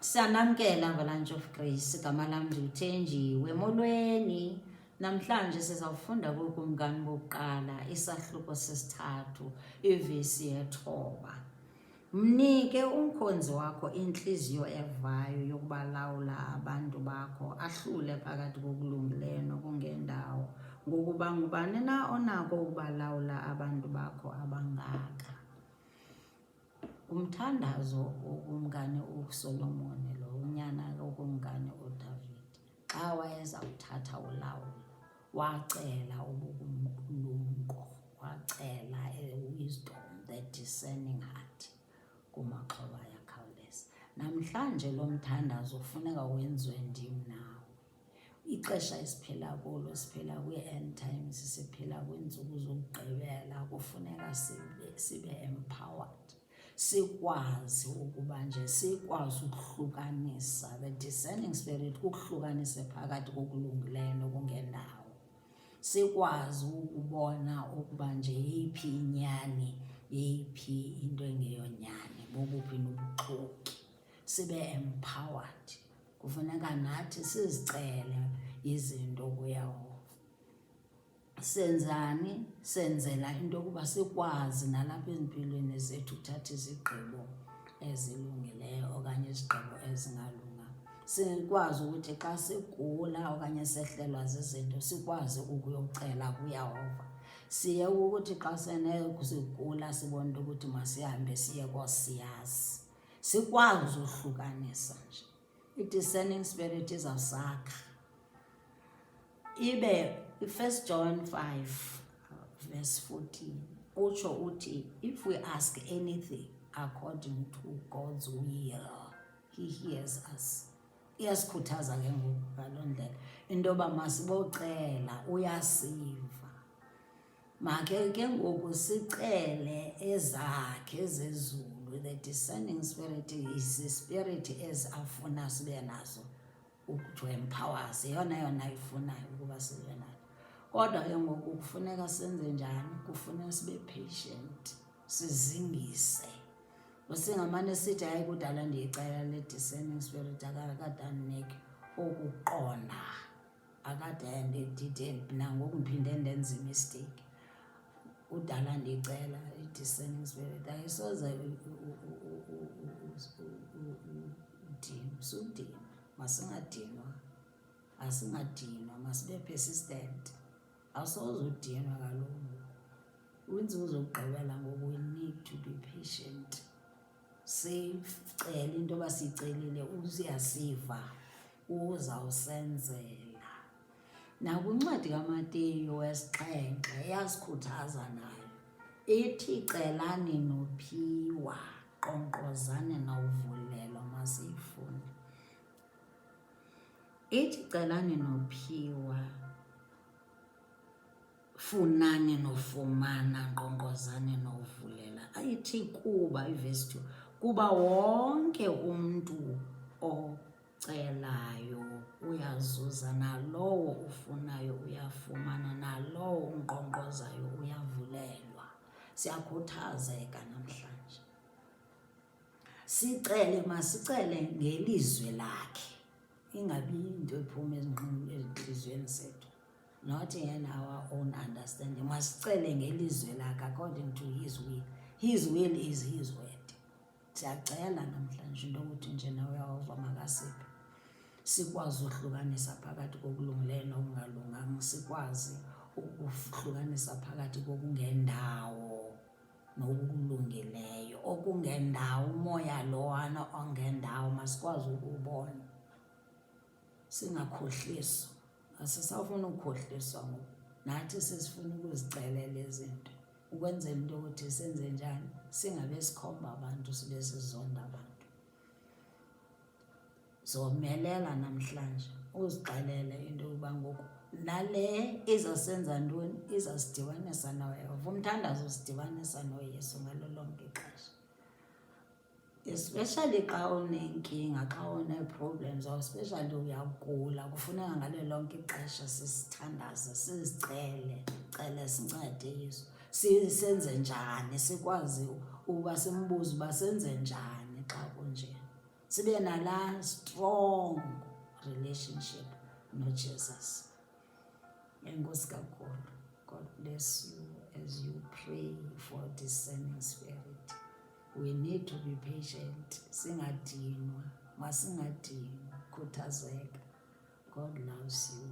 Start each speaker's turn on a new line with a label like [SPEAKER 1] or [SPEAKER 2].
[SPEAKER 1] Siyanamkela Avalanche of Grace, igama lam ndiluthenjiwe. Molweni, namhlanje sizawufunda kukumkani bokuqala isahluko sesithathu ivesi ye-9. Mnike umkhonzi wakho inhliziyo evayo yokubalawula abantu bakho, ahlule phakathi kokulungileyo nokungendawo, ngokuba ngubani na onako ukubalawula abantu bakho abangaka. Umthandazo wokumkani uSolomoni, lo unyana wokumkani uDavid, xa wayezawuthatha ulawulo, wacela ubulumko, wacela wisdom, the discerning heart kumaxhoba ayakhawuleza. Namhlanje lo mthandazo ufuneka wenziwe ndim nawe. Ixesha esiphila kulo, siphila kwi-end times, siphila kwiintsuku zokugqibela, kufuneka sibe empowered, sikwazi ukuba nje sikwazi ukuhlukanisa. The discerning spirit kukuhlukanise phakathi kokulungileyo nokungendawo, sikwazi ukubona ukuba nje yeyiphi inyani, yeyiphi into engeyonyani, bobuphi nobuxoki, sibe empowered. Kufuneka nathi sizicele izinto kuYehova. Senzani? Senzela into yokuba sikwazi nalapha ezimpilweni zethu uthatha izigqibo ezilungileyo okanye izigqibo ezingalunganga. Sikwazi ukuthi xa sigula okanye sehlelwa zizinto sikwazi ukuyocela kuYehova. Siye ukuthi xa sigula sibone ukuthi masihambe siye koosiyazi. Sikwazi uhlukanisa nje. I-discerning spirit izawusakha. Ibe 1 John 5 verse 14 utsho uthi, if we ask anything according to God's will, he hears us. Iyasikhuthaza ke ngoku ngaloo ndlela into yoba masibocela, uyasiva. Make ke ngoku sicele ezakhe ezezulu. The discerning spirit is the spirit afuna sibe nazo, to empower us, yona ifunayo ukuba sibe nayo. Kodwa ke ngoku kufuneka senze njani? Kufuneka sibe patient, sizingise. Singamane sithi hayi kudala ndiyicela le discerning spirit akade andinike ukuqonda, akade ndidide nangoku ndiphinde ndenze imistake. Udala ndiyicela i-discerning spirit ayisoze udinwa, masingadinwa, masibe persistent. Awusoze udinwa kaloku. Iintsuku zokugqibela ngoku, we need to be patient. Sicele into yoba siyicelile, uyasiva, uzawusenzela. Nakwincwadi kaMateyu 7 iyasikhuthaza nayo. Ithi celani nophiwa, qonkqozani nawuvulelwa. Masiyifunde. Ithi celani nophiwa, funani nofumana, nkqonkqozani novulela. Ayithi kuba, ivesi 2, kuba wonke umntu ocelayo uyazuza, nalowo ufunayo uyafumana, nalowo unkqonkqozayo uyavulelwa. Siyakhuthazeka namhlanje. Sicele, masicele ngelizwi lakhe, ingabi into ephuma ezinhliziyweni zethu, not in our own understanding. Masicele ngelizwi lakhe, according to his will. His will is his word. Siyacela namhlanje into yokuthi nje nawe uYehova makasiphe sikwazi uhlukanisa phakathi kokulungileyo nokungalunganga, sikwazi ukuhlukanisa phakathi kokungendawo nokulungileyo. Okungendawo, umoya lowana ongendawo masikwazi ukubona, singakhohliswa. Asisafuna ukukhohliswa ngoku, nathi sesifuna ukuzicelela izinto, ukwenzela into yokuthi senze njani, singabe sikhomba abantu, sibe sizonda abantu. Zomelela namhlanje, uzixelele into yokuba ngoku nale izasenza ntoni, izasidibanisa noYehova. Umthandazo usidibanisa noYesu ngalo lonke ixesha, especially xa unenkinga, xa une-problems, or especially uyagula. Kufuneka ngalo lonke ixesha sisithandaze, sizicele, sincede Yesu. Senze njani, sikwazi uba simbuze uba senze njani xa kunje. sibe nala strong relationship noJesus. Enkosi kakhulu. God bless you as you pray for discerning spirit. We need to be patient. Singadinwa, masingadinwa, khuthazeka. God loves you.